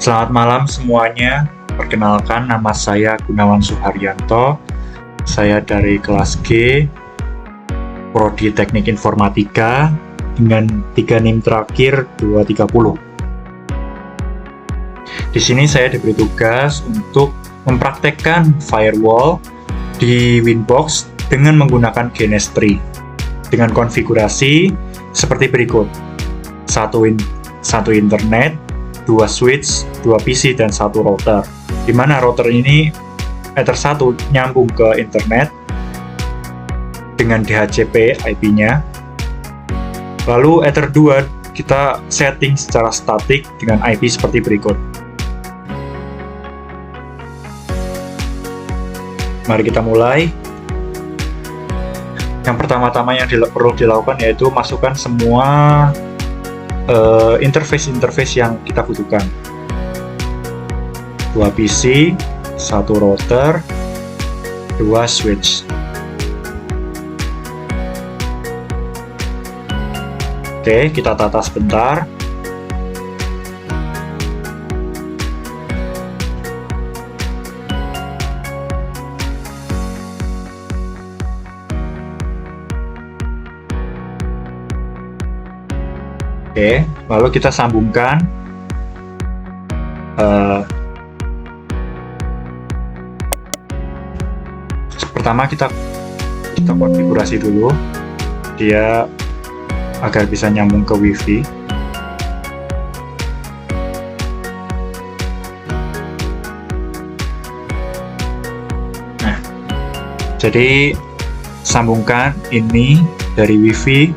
Selamat malam semuanya. Perkenalkan, nama saya Gunawan Suharyanto. Saya dari kelas G, Prodi Teknik Informatika, dengan 3 NIM terakhir 230. Di sini saya diberi tugas untuk mempraktekkan firewall di Winbox dengan menggunakan GNS3 dengan konfigurasi seperti berikut: satu internet, 2 switch, 2 PC, dan 1 router. Di mana router ini Ether 1 nyambung ke internet dengan DHCP IP-nya. Lalu Ether 2 kita setting secara statik dengan IP seperti berikut. Mari kita mulai. Yang pertama-tama yang perlu dilakukan yaitu masukkan semua interface yang kita butuhkan. 2 PC, 1 router, 2 switch. Oke, kita tata sebentar. Oke, lalu kita sambungkan pertama kita konfigurasi dulu dia agar bisa nyambung ke WiFi. Nah, jadi sambungkan ini dari WiFi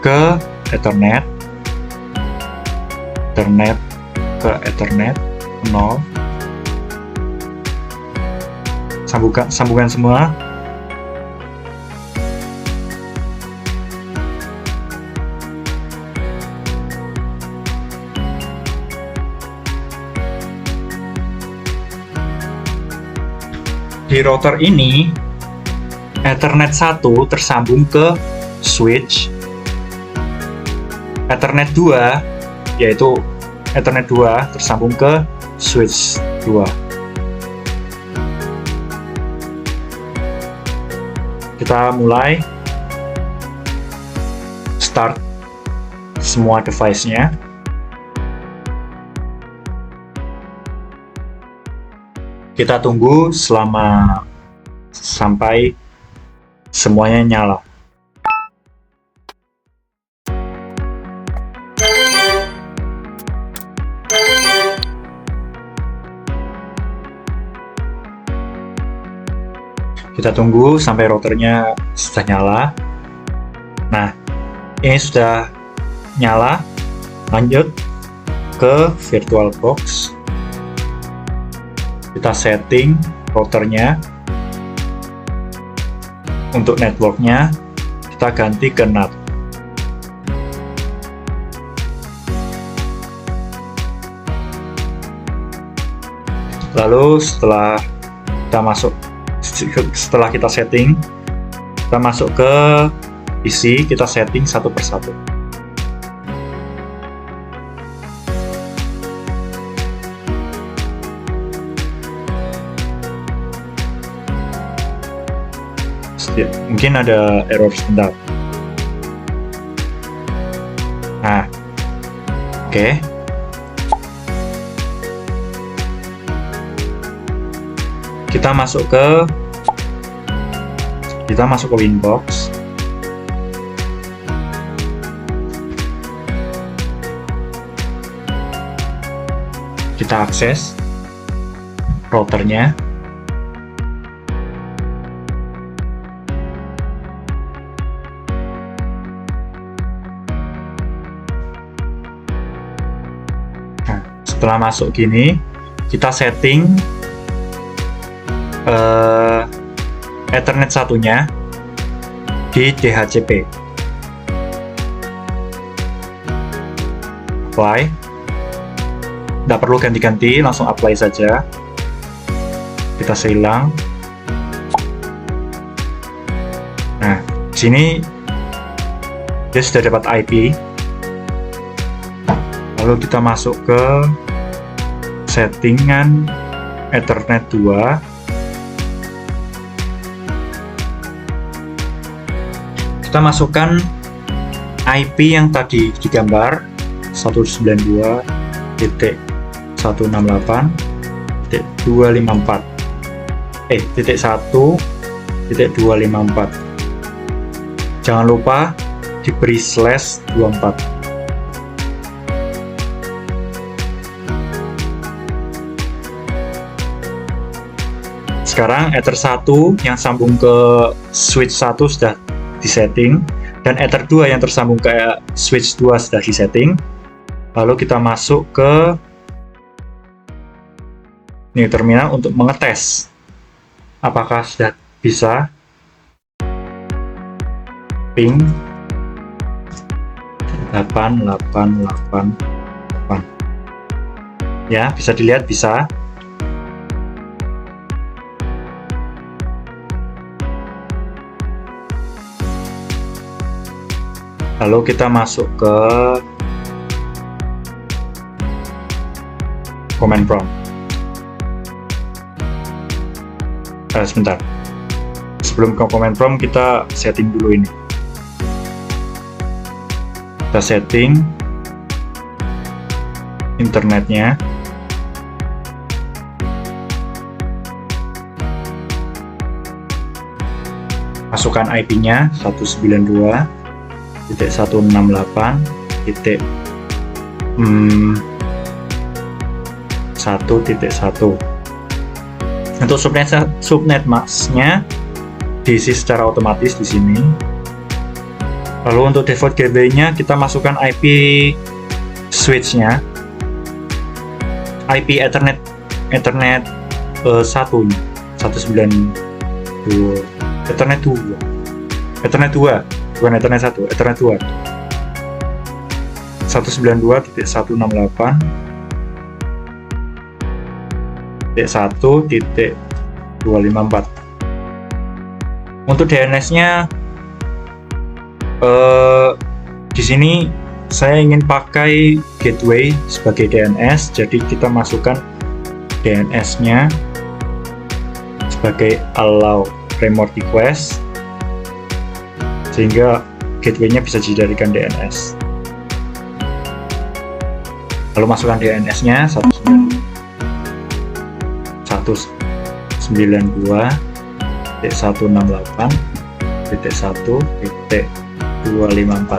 ke Ethernet ke Ethernet 0. Sambungkan semua. Di router ini Ethernet 1 tersambung ke switch. Ethernet 2 yaitu Ethernet 2 tersambung ke switch 2. Kita mulai start semua device-nya. Kita tunggu sampai semuanya nyala. Kita tunggu sampai routernya sudah nyala. Nah, ini sudah nyala. Lanjut ke VirtualBox. Kita setting routernya. Untuk networknya kita ganti ke NAT. Lalu setelah kita setting, kita masuk ke PC, kita setting satu persatu. Mungkin ada error sebentar. Nah, oke. Kita masuk ke Winbox. Kita akses routernya. Nah, setelah masuk gini, kita setting Ethernet satunya di DHCP. Apply. Tidak perlu ganti-ganti, langsung apply saja. Kita silang. Nah, di sini dia sudah dapat IP. Lalu kita masuk ke settingan Ethernet 2. Kita masukkan IP yang tadi digambar 192.168.1.1.254. Jangan lupa diberi /24. Sekarang Ether 1 yang sambung ke switch 1 sudah disetting, dan Ether 2 yang tersambung ke switch 2 sudah disetting. Lalu kita masuk ke new terminal untuk mengetes apakah sudah bisa ping 8888. Ya, bisa dilihat bisa. Lalu kita masuk ke command prompt. Sebentar. Sebelum ke command prompt, kita setting dulu ini. Kita setting internetnya. Masukkan IP-nya 192.168.1.1. Untuk subnet mask-nya diisi secara otomatis di sini. Lalu untuk default gateway-nya kita masukkan IP switch-nya, IP Ethernet 1-nya 192 Ethernet 2, bukan Ethernet 1, Ethernet 2 192.168.1.254. Untuk DNS-nya di sini saya ingin pakai gateway sebagai DNS, jadi kita masukkan DNS-nya sebagai allow remote request, sehingga gateway-nya bisa dijadikan DNS. Lalu masukkan DNS-nya 192.168.1.254.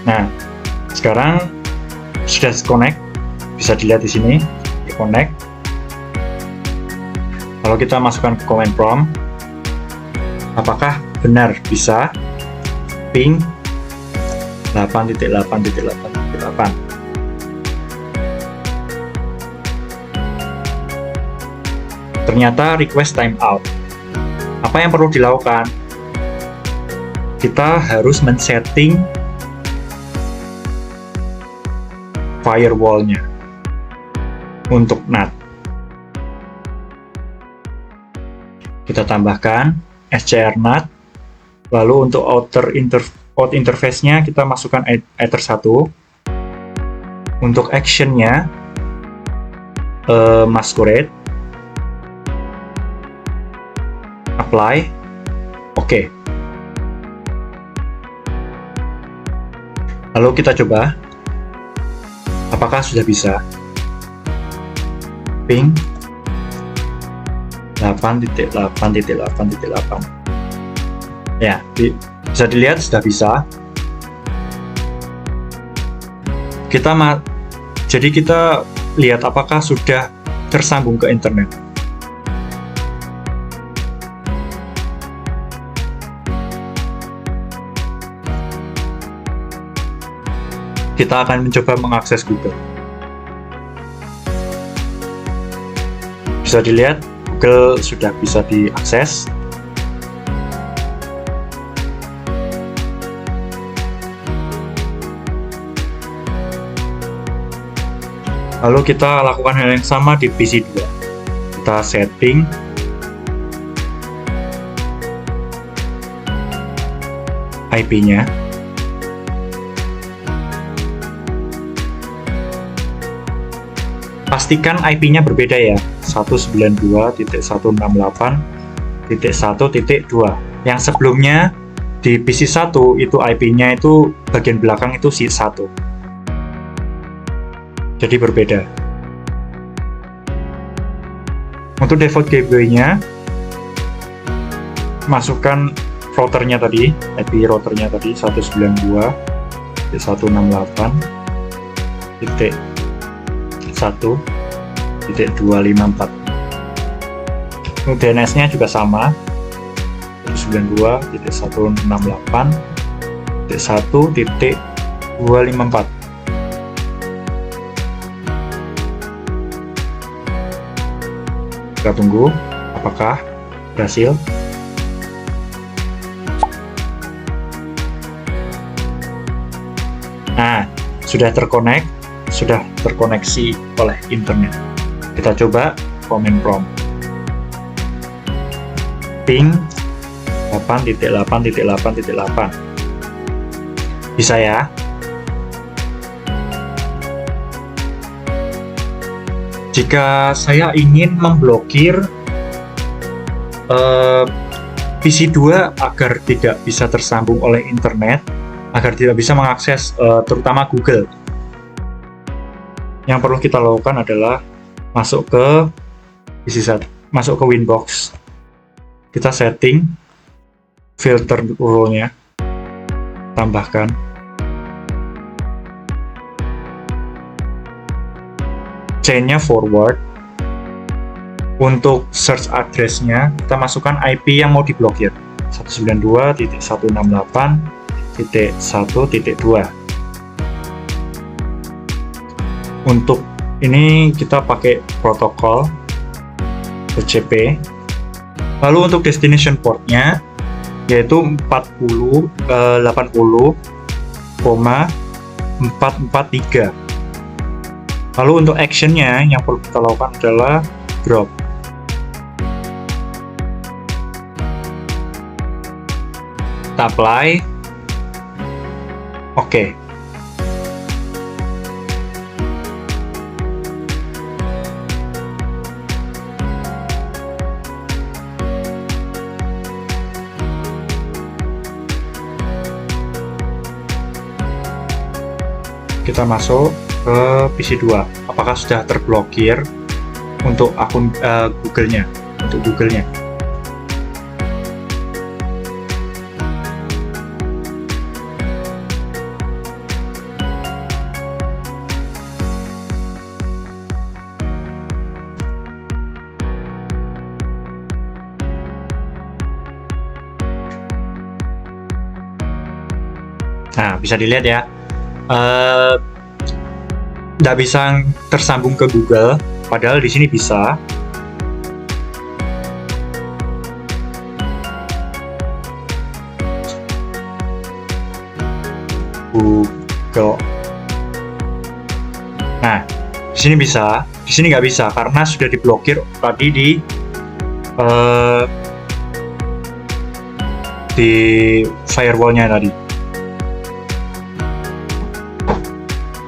Nah, sekarang sudah connect, bisa dilihat di sini, di connect. Kalau kita masukkan ke command prompt, apakah benar bisa ping 8.8.8.8. Ternyata request timeout. Apa yang perlu dilakukan? Kita harus men-setting firewall-nya untuk NAT. Kita tambahkan SCR NAT. Lalu untuk out interface-nya kita masukkan Ether 1. Untuk action-nya masquerade, apply, oke. Lalu kita coba apakah sudah bisa ping 8.8.8.8. Ya, bisa dilihat sudah bisa. Jadi kita lihat apakah sudah tersambung ke internet. Kita akan mencoba mengakses Google. Bisa dilihat Google sudah bisa diakses. Lalu kita lakukan hal yang sama di PC 2. Kita setting IP-nya Pastikan IP-nya berbeda ya, 192.168.1.2. Yang sebelumnya di PC 1 itu IP-nya itu bagian belakang itu si 1. Jadi berbeda. Untuk default gateway-nya, masukkan routernya tadi, IP routernya tadi 192.168.1.254. Untuk DNS-nya juga sama, 192.168.1.254. Kita tunggu apakah berhasil. Nah, sudah terkoneksi oleh internet. Kita coba command prompt. Ping 8.8.8.8. Bisa ya? Jika saya ingin memblokir PC 2 agar tidak bisa tersambung oleh internet, agar tidak bisa mengakses terutama Google, yang perlu kita lakukan adalah masuk ke masuk ke Winbox, kita setting filter rule-nya, tambahkan chain-nya forward. Untuk search address-nya kita masukkan IP yang mau diblokir, 192.168.1.2. Untuk ini kita pakai protokol TCP. Lalu untuk destination port-nya yaitu 80,443. Lalu untuk action-nya yang perlu kita lakukan adalah drop. Kita apply. Oke. Kita masuk ke PC 2. Apakah sudah terblokir untuk akun Google-nya, untuk Google-nya? Nah, bisa dilihat ya, nggak bisa tersambung ke Google, padahal di sini bisa. Google. Nah, di sini bisa, di sini nggak bisa karena sudah diblokir tadi di firewall-nya tadi.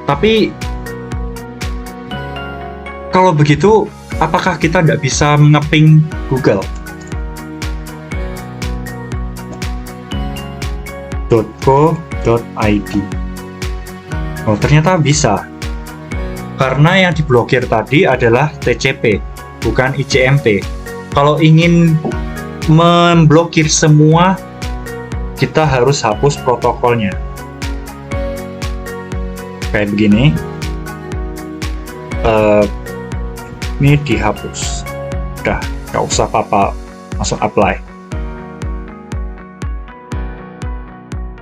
Tapi kalau begitu, apakah kita tidak bisa ngeping Google? .co.id. Oh, ternyata bisa. Karena yang diblokir tadi adalah TCP, bukan ICMP. Kalau ingin memblokir semua, kita harus hapus protokolnya. Kayak begini. Ini dihapus. Udah, nggak usah apa-apa, langsung apply.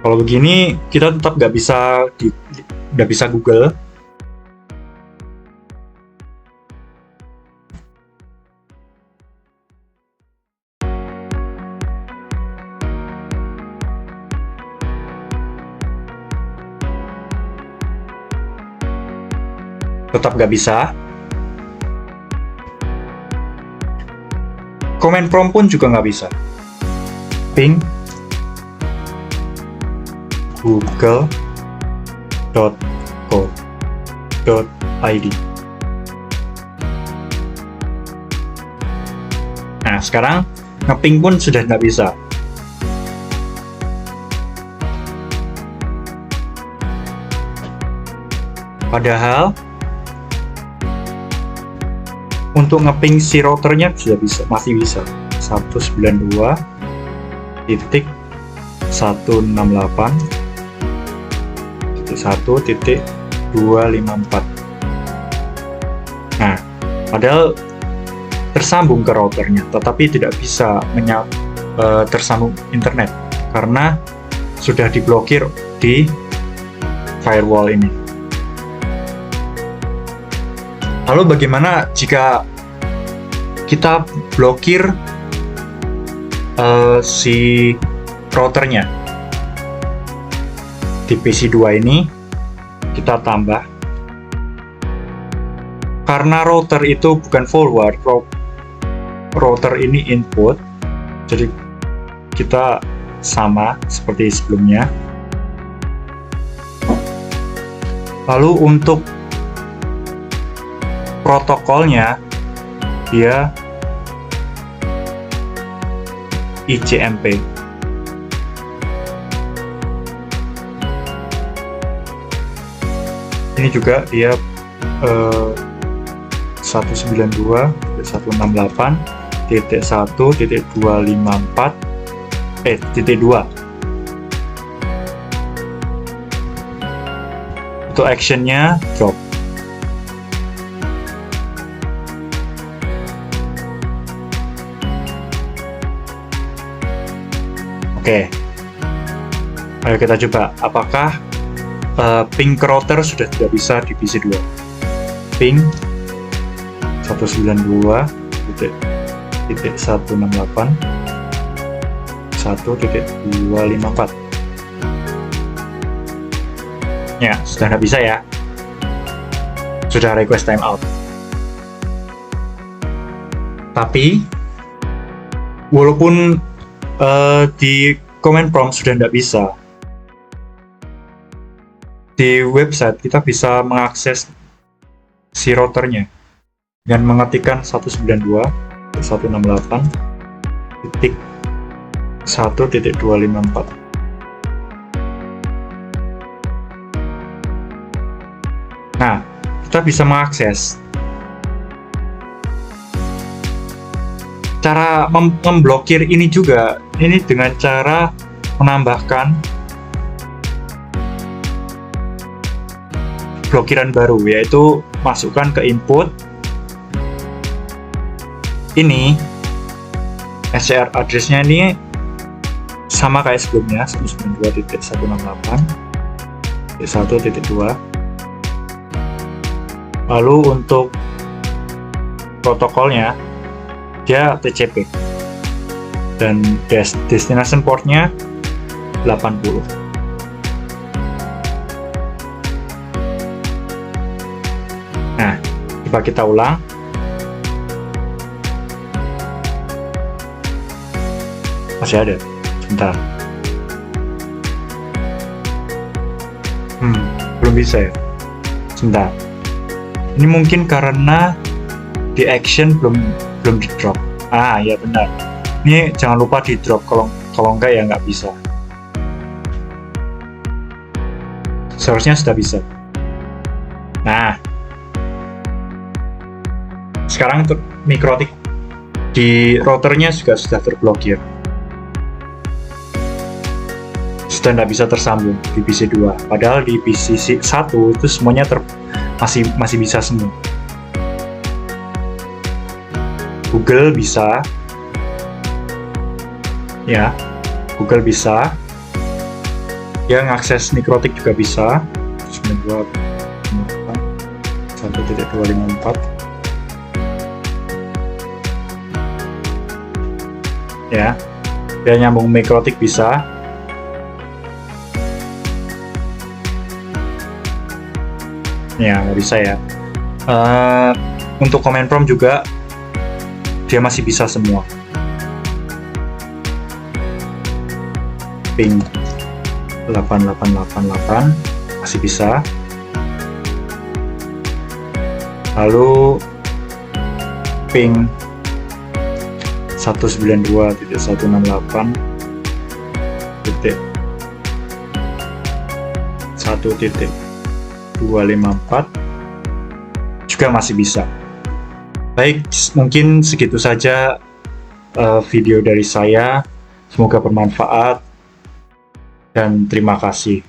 Kalau begini, kita tetap nggak bisa Google. Tetap nggak bisa. Command prompt pun juga nggak bisa. Ping google.co.id. Nah, sekarang ngeping pun sudah nggak bisa. Padahal untuk ngeping si routernya sudah bisa, masih bisa. 192.168.1.254. Nah, padahal tersambung ke routernya, tetapi tidak bisa tersambung internet karena sudah diblokir di firewall ini. Lalu bagaimana jika kita blokir si routernya? Di PC2 ini kita tambah, karena router itu bukan forward, router ini input, jadi kita sama seperti sebelumnya. Lalu untuk protokolnya dia ICMP. Ini juga dia 192.168.1.254 untuk actionnya drop. Oke, ayo kita coba apakah ping ke router sudah tidak bisa di PC2. Ping 192.168.1.254. Ya, sudah tidak bisa ya. Sudah request timeout. Tapi walaupun di command prompt sudah tidak bisa, di website kita bisa mengakses si routernya dengan mengetikkan 192.168.1.254. Nah, kita bisa mengakses. Cara memblokir ini juga, ini dengan cara menambahkan blokiran baru, yaitu masukkan ke input ini SCR address-nya ini sama kayak sebelumnya, 192.168.1.2. Lalu untuk protokolnya dia TCP dan destination portnya 80. Nah, coba kita ulang. Masih ada, sebentar. Belum bisa ya, sebentar. Ini mungkin karena di action belum di drop. Ya benar. Ini jangan lupa di drop, kalau enggak ya nggak bisa. Seharusnya sudah bisa. Nah, sekarang untuk mikrotik di routernya juga sudah terblokir. Sudah tidak bisa tersambung di PC2. Padahal di PC1 itu semuanya masih bisa semua. Google bisa, ya, Google bisa, ya, ngakses mikrotik juga bisa. 1.254, ya, dia nyambung mikrotik bisa. Ya, nggak bisa ya. Untuk command prompt juga dia masih bisa semua. Ping 8888 masih bisa. Lalu ping 192.168.1.254 juga masih bisa. Baik, mungkin segitu saja video dari saya. Semoga bermanfaat dan terima kasih.